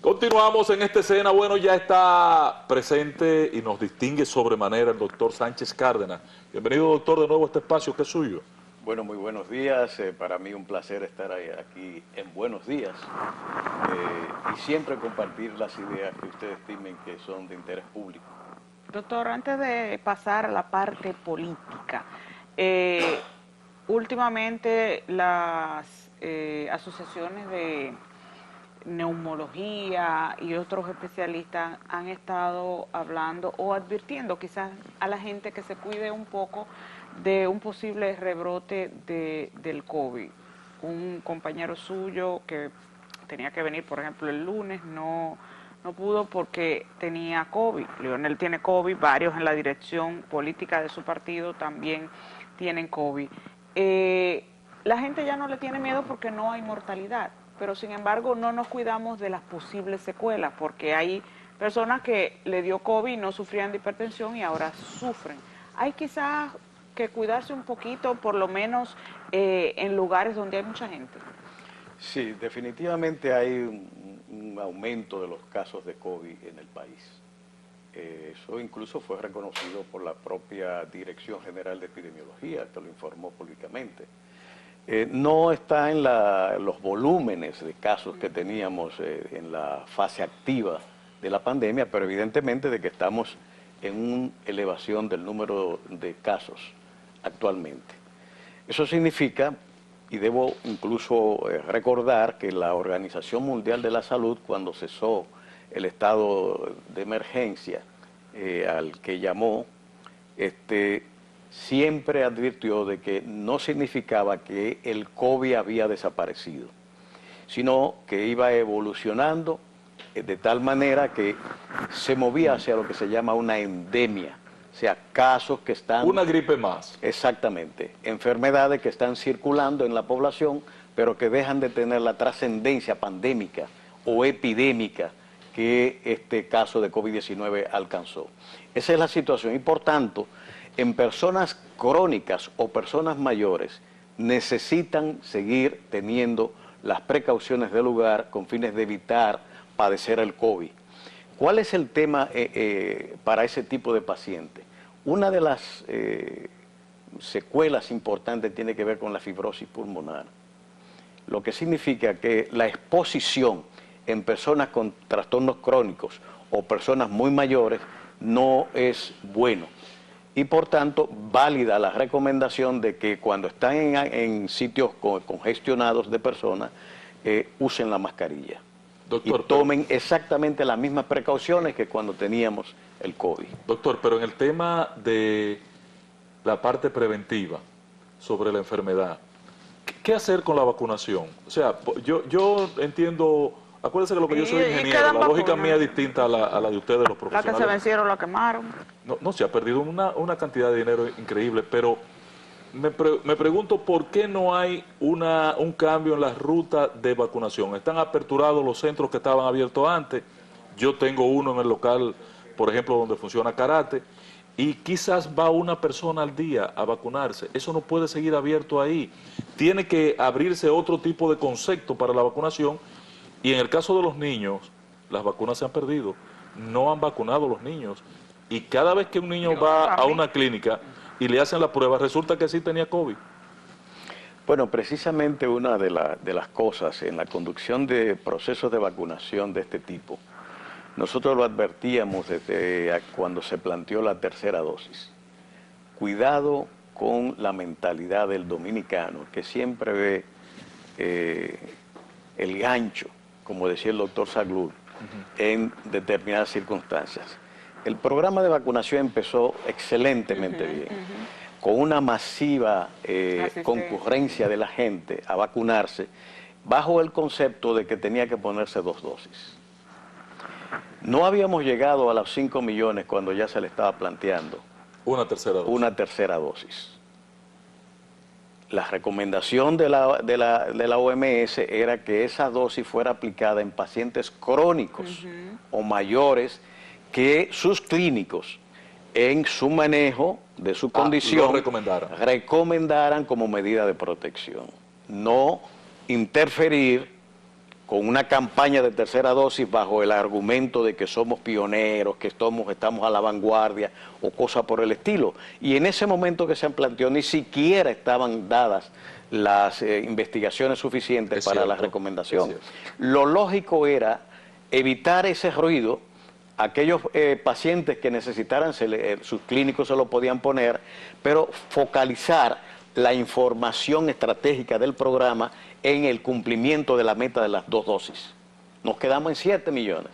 Continuamos en esta escena. Bueno, ya está presente y nos distingue sobremanera el doctor Sánchez Cárdenas. Bienvenido, doctor, de nuevo a este espacio que es suyo. Bueno, muy buenos días. Para mí un placer estar aquí en Buenos Días y siempre compartir las ideas que ustedes estimen que son de interés público. Doctor, antes de pasar a la parte política, últimamente las asociaciones de neumología y otros especialistas han estado hablando o advirtiendo quizás a la gente que se cuide un poco de un posible rebrote del COVID. Un compañero suyo que tenía que venir, por ejemplo, el lunes, no pudo porque tenía COVID. Leonel tiene COVID, varios en la dirección política de su partido también tienen COVID. La gente ya no le tiene miedo porque no hay mortalidad, pero sin embargo no nos cuidamos de las posibles secuelas, porque hay personas que le dio COVID y no sufrían de hipertensión y ahora sufren. Hay quizás que cuidarse un poquito, por lo menos en lugares donde hay mucha gente. Sí, definitivamente hay un aumento de los casos de COVID en el país. Eso incluso fue reconocido por la propia Dirección General de Epidemiología, que lo informó públicamente. No está en los volúmenes de casos que teníamos en la fase activa de la pandemia, pero evidentemente de que estamos en una elevación del número de casos actualmente. Eso significa, y debo incluso recordar que la Organización Mundial de la Salud, cuando cesó el estado de emergencia al que llamó, siempre advirtió de que no significaba que el COVID había desaparecido, sino que iba evolucionando de tal manera que se movía hacia lo que se llama una endemia, o sea, casos que están... Una gripe más. Exactamente, enfermedades que están circulando en la población, pero que dejan de tener la trascendencia pandémica o epidémica que este caso de COVID-19 alcanzó. Esa es la situación y por tanto, en personas crónicas o personas mayores necesitan seguir teniendo las precauciones del lugar con fines de evitar padecer el COVID. ¿Cuál es el tema para ese tipo de pacientes? Una de las secuelas importantes tiene que ver con la fibrosis pulmonar, lo que significa que la exposición en personas con trastornos crónicos o personas muy mayores no es bueno. Y por tanto, válida la recomendación de que cuando están en sitios congestionados de personas, usen la mascarilla. Doctor, y tomen exactamente las mismas precauciones que cuando teníamos el COVID. Doctor, pero en el tema de la parte preventiva sobre la enfermedad, ¿qué hacer con la vacunación? O sea, yo entiendo, acuérdense que lo que yo soy ingeniero, la lógica mía es distinta a la de ustedes, los profesionales. La que se vencieron, la quemaron. No, se ha perdido una cantidad de dinero increíble, pero me pregunto por qué no hay un cambio en la ruta de vacunación. Están aperturados los centros que estaban abiertos antes. Yo tengo uno en el local, por ejemplo, donde funciona karate, y quizás va una persona al día a vacunarse. Eso no puede seguir abierto ahí. Tiene que abrirse otro tipo de concepto para la vacunación, y en el caso de los niños, las vacunas se han perdido. No han vacunado los niños. Y cada vez que un niño va a una clínica y le hacen la prueba, resulta que sí tenía COVID. Bueno, precisamente una de las cosas en la conducción de procesos de vacunación de este tipo, nosotros lo advertíamos desde cuando se planteó la tercera dosis. Cuidado con la mentalidad del dominicano, que siempre ve el gancho, como decía el doctor Saglur, en determinadas circunstancias. El programa de vacunación empezó excelentemente bien, con una masiva concurrencia de la gente a vacunarse, bajo el concepto de que tenía que ponerse 2 dosis. No habíamos llegado a los 5 millones cuando ya se le estaba planteando una tercera dosis. La recomendación de la OMS era que esa dosis fuera aplicada en pacientes crónicos o mayores que sus clínicos en su manejo de su condición recomendaran como medida de protección. No interferir con una campaña de tercera dosis bajo el argumento de que somos pioneros, que estamos a la vanguardia o cosas por el estilo. Y en ese momento que se planteó ni siquiera estaban dadas las investigaciones suficientes para la recomendación. Lo lógico era evitar ese ruido. Aquellos pacientes que necesitaran, sus clínicos se lo podían poner, pero focalizar la información estratégica del programa en el cumplimiento de la meta de las 2 dosis. Nos quedamos en 7 millones.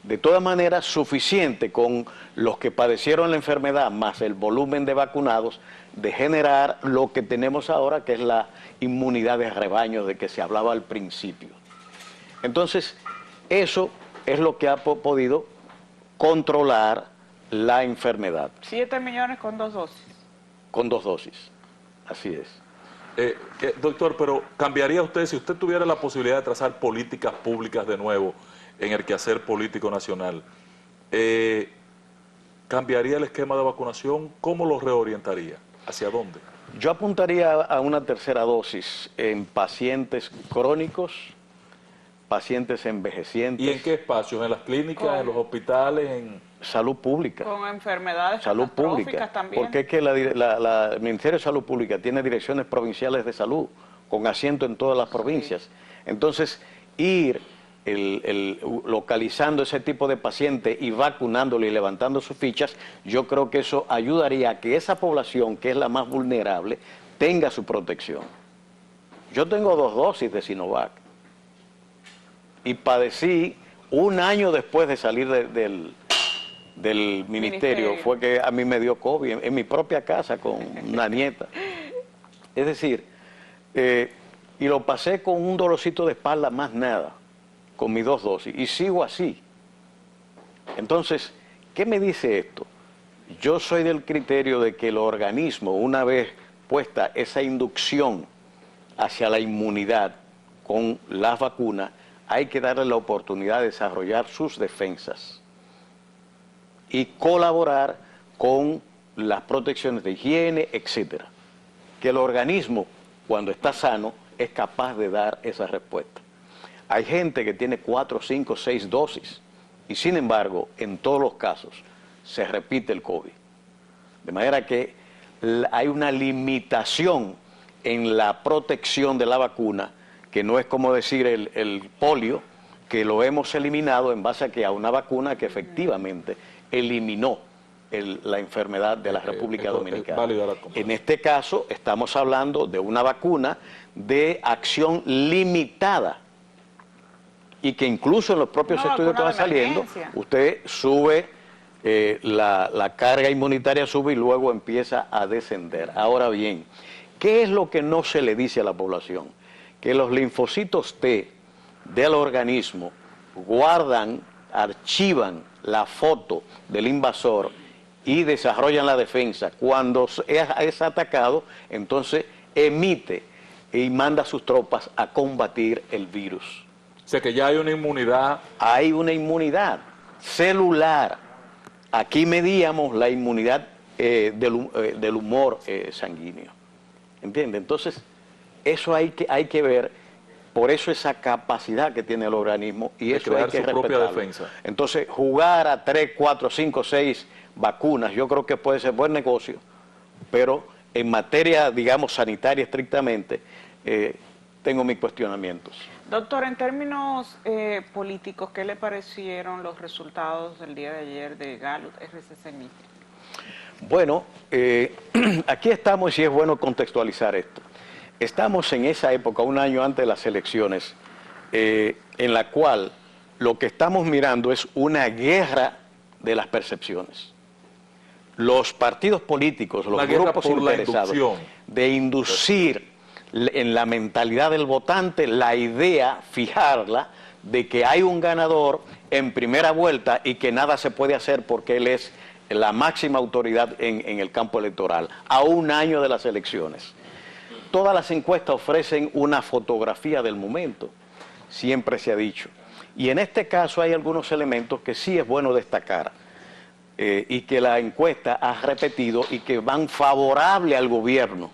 De todas maneras, suficiente con los que padecieron la enfermedad, más el volumen de vacunados, de generar lo que tenemos ahora, que es la inmunidad de rebaño de que se hablaba al principio. Entonces, eso es lo que ha podido controlar la enfermedad. 7 millones con 2 dosis. Con 2 dosis, así es. Doctor, pero ¿cambiaría usted, si usted tuviera la posibilidad de trazar políticas públicas de nuevo en el quehacer político nacional, cambiaría el esquema de vacunación? ¿Cómo lo reorientaría? ¿Hacia dónde? Yo apuntaría a una tercera dosis en pacientes crónicos, pacientes envejecientes. ¿Y en qué espacios? ¿En las clínicas, en los hospitales, en...? Salud pública. Con enfermedades salud pública también. Porque es que el Ministerio de Salud Pública tiene direcciones provinciales de salud, con asiento en todas las provincias. Entonces, ir localizando ese tipo de pacientes y vacunándolo y levantando sus fichas, yo creo que eso ayudaría a que esa población, que es la más vulnerable, tenga su protección. Yo tengo 2 dosis de Sinovac y padecí 1 año después de salir del ministerio, fue que a mí me dio COVID en mi propia casa con una nieta. Es decir, y lo pasé con un dolorcito de espalda, más nada, con mis 2 dosis, y sigo así. Entonces, ¿qué me dice esto? Yo soy del criterio de que el organismo, una vez puesta esa inducción hacia la inmunidad con las vacunas, hay que darle la oportunidad de desarrollar sus defensas y colaborar con las protecciones de higiene, etcétera. Que el organismo, cuando está sano, es capaz de dar esa respuesta. Hay gente que tiene 4, 5, 6 dosis y sin embargo, en todos los casos, se repite el COVID. De manera que hay una limitación en la protección de la vacuna, que no es como decir el polio, que lo hemos eliminado en base a que a una vacuna que efectivamente eliminó la enfermedad de la República Dominicana. En este caso estamos hablando de una vacuna de acción limitada y que incluso en los propios estudios que van saliendo, usted sube, la carga inmunitaria sube y luego empieza a descender. Ahora bien, ¿qué es lo que no se le dice a la población? Que los linfocitos T del organismo guardan, archivan la foto del invasor y desarrollan la defensa. Cuando es atacado, entonces emite y manda a sus tropas a combatir el virus. O sea que ya hay una inmunidad. Hay una inmunidad celular. Aquí medíamos la inmunidad del humor sanguíneo. ¿Entiende? Entonces, eso hay que ver. Por eso esa capacidad que tiene el organismo y eso hay que respetarlo. Propia defensa. Entonces, jugar a 3, 4, 5, 6 vacunas, yo creo que puede ser buen negocio, pero en materia, digamos, sanitaria estrictamente, tengo mis cuestionamientos. Doctor, en términos políticos, ¿qué le parecieron los resultados del día de ayer de Gallup RCC? Bueno, aquí estamos y es bueno contextualizar esto. Estamos en esa época, 1 año antes de las elecciones, en la cual lo que estamos mirando es una guerra de las percepciones. Los partidos políticos, los grupos interesados, de inducir en la mentalidad del votante la idea, fijarla, de que hay un ganador en primera vuelta y que nada se puede hacer porque él es la máxima autoridad en el campo electoral, a 1 año de las elecciones. Todas las encuestas ofrecen una fotografía del momento, siempre se ha dicho. Y en este caso hay algunos elementos que sí es bueno destacar y que la encuesta ha repetido y que van favorable al gobierno.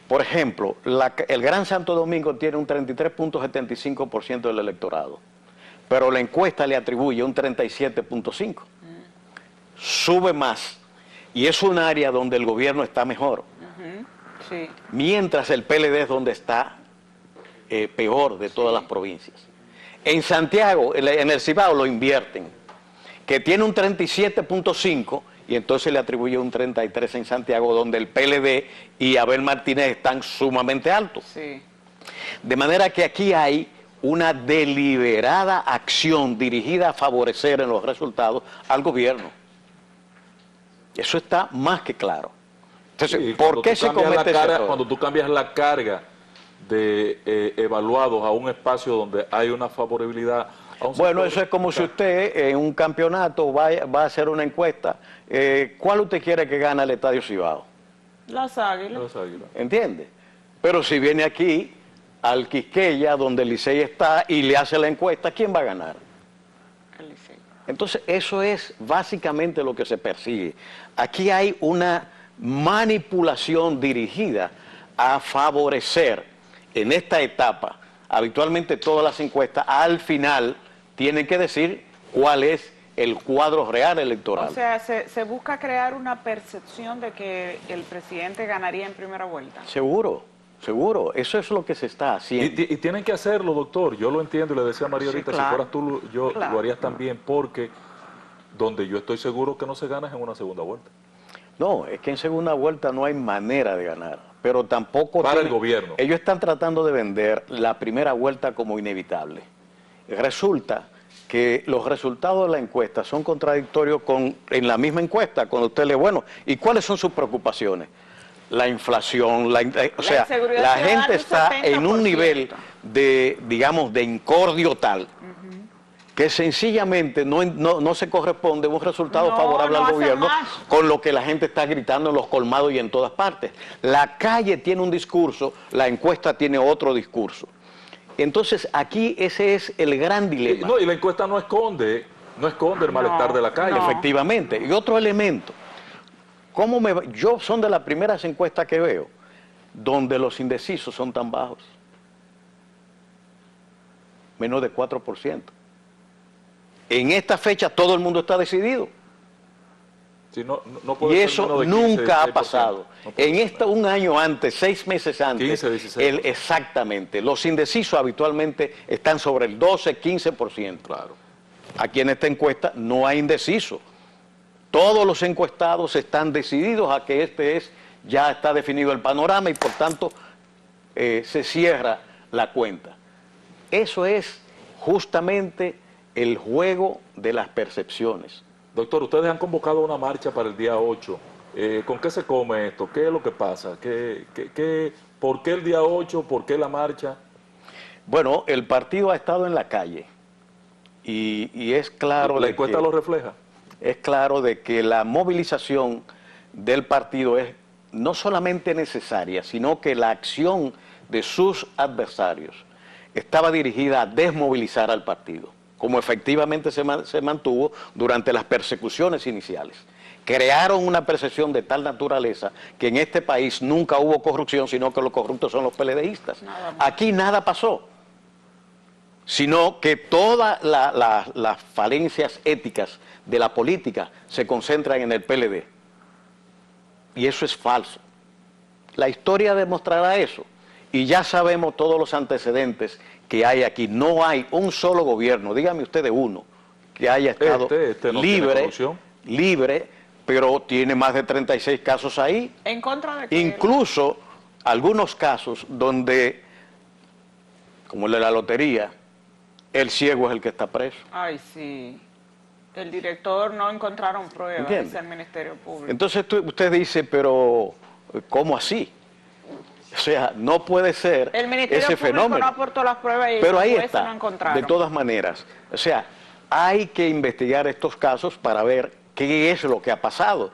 Por ejemplo, el Gran Santo Domingo tiene un 33.75% del electorado, pero la encuesta le atribuye un 37.5%. Sube más, y es un área donde el gobierno está mejor. Sí. Mientras el PLD es donde está peor de todas las provincias. En Santiago, en el Cibao lo invierten, que tiene un 37.5%, y entonces le atribuye un 33% en Santiago, donde el PLD y Abel Martínez están sumamente altos. Sí. De manera que aquí hay una deliberada acción dirigida a favorecer en los resultados al gobierno. Eso está más que claro. Entonces, Sí, ¿por qué se comete ese error? Cuando tú cambias la carga de evaluados a un espacio donde hay una favorabilidad a un Bueno, sector, eso es como si usted en un campeonato va a hacer una encuesta. ¿Cuál usted quiere que gane el Estadio Cibao? Las Águilas. Los Águilas. ¿Entiende? Pero si viene aquí al Quisqueya, donde el Licey está, y le hace la encuesta, ¿quién va a ganar? El Licey. Entonces, eso es básicamente lo que se persigue. Aquí hay una manipulación dirigida a favorecer en esta etapa. Habitualmente todas las encuestas al final tienen que decir cuál es el cuadro real electoral. O sea, se busca crear una percepción de que el presidente ganaría en primera vuelta. Seguro, seguro. Eso es lo que se está haciendo. Y tienen que hacerlo, doctor. Yo lo entiendo y le decía a María Sí, ahorita, claro. si fueras tú, yo Claro. lo harías también, porque donde yo estoy seguro que no se gana es en una segunda vuelta. No, es que en segunda vuelta no hay manera de ganar, pero tampoco... Para el gobierno. Ellos están tratando de vender la primera vuelta como inevitable. Resulta que los resultados de la encuesta son contradictorios en la misma encuesta, cuando usted lee, bueno, ¿y cuáles son sus preocupaciones? La inflación, o sea, inseguridad la ciudadana, gente un está en un 70%. nivel de, digamos, de incordio tal, que sencillamente no se corresponde un resultado No, favorable no al hace gobierno más. con lo que la gente está gritando en los colmados y en todas partes. La calle tiene un discurso, la encuesta tiene otro discurso. Entonces aquí ese es el gran dilema. No, y la encuesta no esconde el malestar de la calle. no. Efectivamente. Y otro elemento, yo son de las primeras encuestas que veo donde los indecisos son tan bajos. Menos de 4%. En esta fecha todo el mundo está decidido. Sí, no puede Y ser eso menos de 15, nunca ha 16%. pasado. No puede En ser. un año antes, 6 meses antes, 15, 16%. exactamente, los indecisos habitualmente están sobre el 12, 15%. Claro. Aquí en esta encuesta no hay indecisos. Todos los encuestados están decididos a que ya está definido el panorama y por tanto se cierra la cuenta. Eso es justamente el juego de las percepciones. Doctor, ustedes han convocado una marcha para el día 8. ¿Con qué se come esto? ¿Qué es lo que pasa? ¿Por qué el día 8? ¿Por qué la marcha? Bueno, el partido ha estado en la calle y es claro La encuesta lo refleja. es claro de que la movilización del partido es no solamente necesaria, sino que la acción de sus adversarios estaba dirigida a desmovilizar al partido, como efectivamente se mantuvo durante las persecuciones iniciales. Crearon una percepción de tal naturaleza que en este país nunca hubo corrupción, sino que los corruptos son los PLDistas. Aquí nada pasó, sino que todas las falencias éticas de la política se concentran en el PLD. Y eso es falso. La historia demostrará eso. Y ya sabemos todos los antecedentes que hay aquí. No hay un solo gobierno, dígame usted de uno, que haya estado no tiene corrupción. libre, pero tiene más de 36 casos ahí. ¿En contra de qué? Incluso algunos casos donde, como el de la lotería, el ciego es el que está preso. Ay, sí. El director no encontraron pruebas, ¿Entiende? dice el Ministerio Público. Entonces usted dice, pero ¿cómo así? O sea, no puede ser El Ministerio ese Público fenómeno. no aportó las pruebas y Pero los ahí jueces está, no encontraron. de todas maneras. O sea, hay que investigar estos casos para ver qué es lo que ha pasado.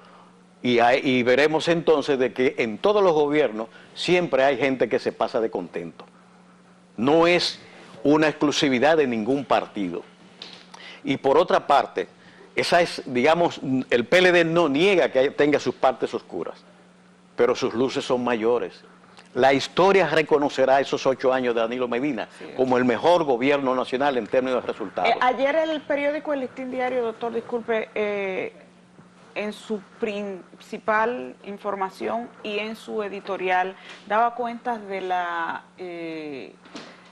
Y veremos entonces de que en todos los gobiernos siempre hay gente que se pasa de contento. No es una exclusividad de ningún partido. Y por otra parte, esa es, digamos, el PLD no niega que tenga sus partes oscuras, pero sus luces son mayores. La historia reconocerá esos 8 años de Danilo Medina como el mejor gobierno nacional en términos de resultados. Ayer el periódico El Listín Diario, doctor, disculpe, en su principal información y en su editorial daba cuenta de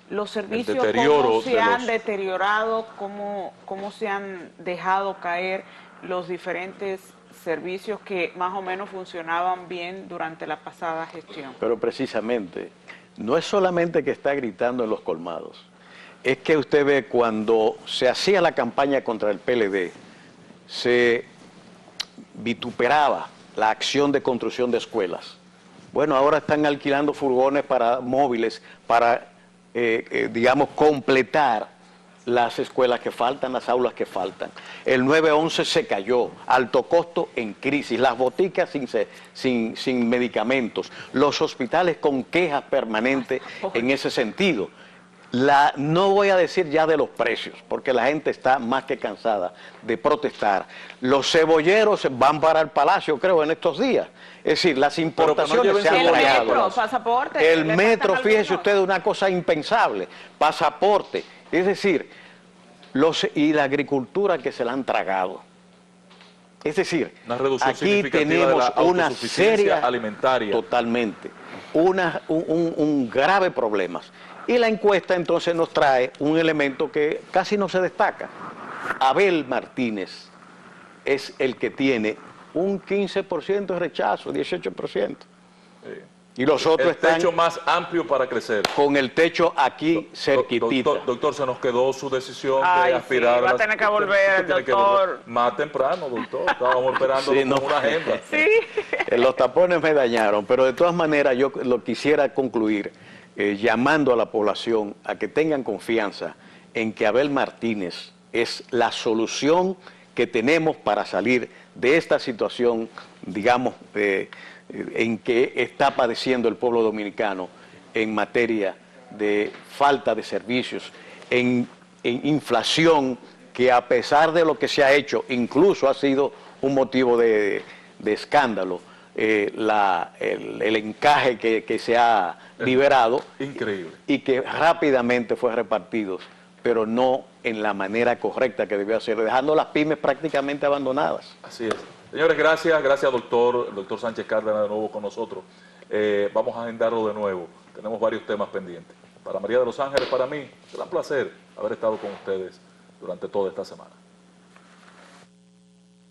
los servicios, cómo se han deteriorado, cómo se han dejado caer los diferentes servicios que más o menos funcionaban bien durante la pasada gestión. Pero precisamente, no es solamente que está gritando en los colmados, es que usted ve cuando se hacía la campaña contra el PLD, se vituperaba la acción de construcción de escuelas. Bueno, ahora están alquilando furgones móviles para, digamos, completar las escuelas que faltan, las aulas que faltan. El 911 se cayó, alto costo en crisis, las boticas sin medicamentos, los hospitales con quejas permanentes en ese sentido. No voy a decir ya de los precios, porque la gente está más que cansada de protestar. Los cebolleros van para el Palacio, creo, en estos días. Es decir, las importaciones se han dañado. El metro, pasaporte. El metro, fíjese usted, una cosa impensable. Pasaporte. Es decir, y la agricultura que se la han tragado. Es decir, aquí tenemos una seria alimentaria. Totalmente. Un grave problema. Y la encuesta entonces nos trae un elemento que casi no se destaca. Abel Martínez es el que tiene un 15% de rechazo, 18%. Sí. Y los otros están... El techo más amplio para crecer. Con el techo aquí cerquitita. Doctor, se nos quedó su decisión de aspirar va a tener que volver, doctor. Más temprano, doctor. Estábamos esperando con una agenda. Sí. Los tapones me dañaron, pero de todas maneras yo lo quisiera concluir llamando a la población a que tengan confianza en que Abel Martínez es la solución que tenemos para salir de esta situación, digamos, en que está padeciendo el pueblo dominicano en materia de falta de servicios, en inflación, que a pesar de lo que se ha hecho, incluso ha sido un motivo de escándalo, el encaje que se ha liberado. Increíble. Y que rápidamente fue repartido, pero no en la manera correcta que debió ser, dejando las pymes prácticamente abandonadas. Así es. Señores, gracias doctor Sánchez Cárdenas, de nuevo con nosotros. Vamos a agendarlo de nuevo. Tenemos varios temas pendientes. Para María de los Ángeles, para mí, será un placer haber estado con ustedes durante toda esta semana.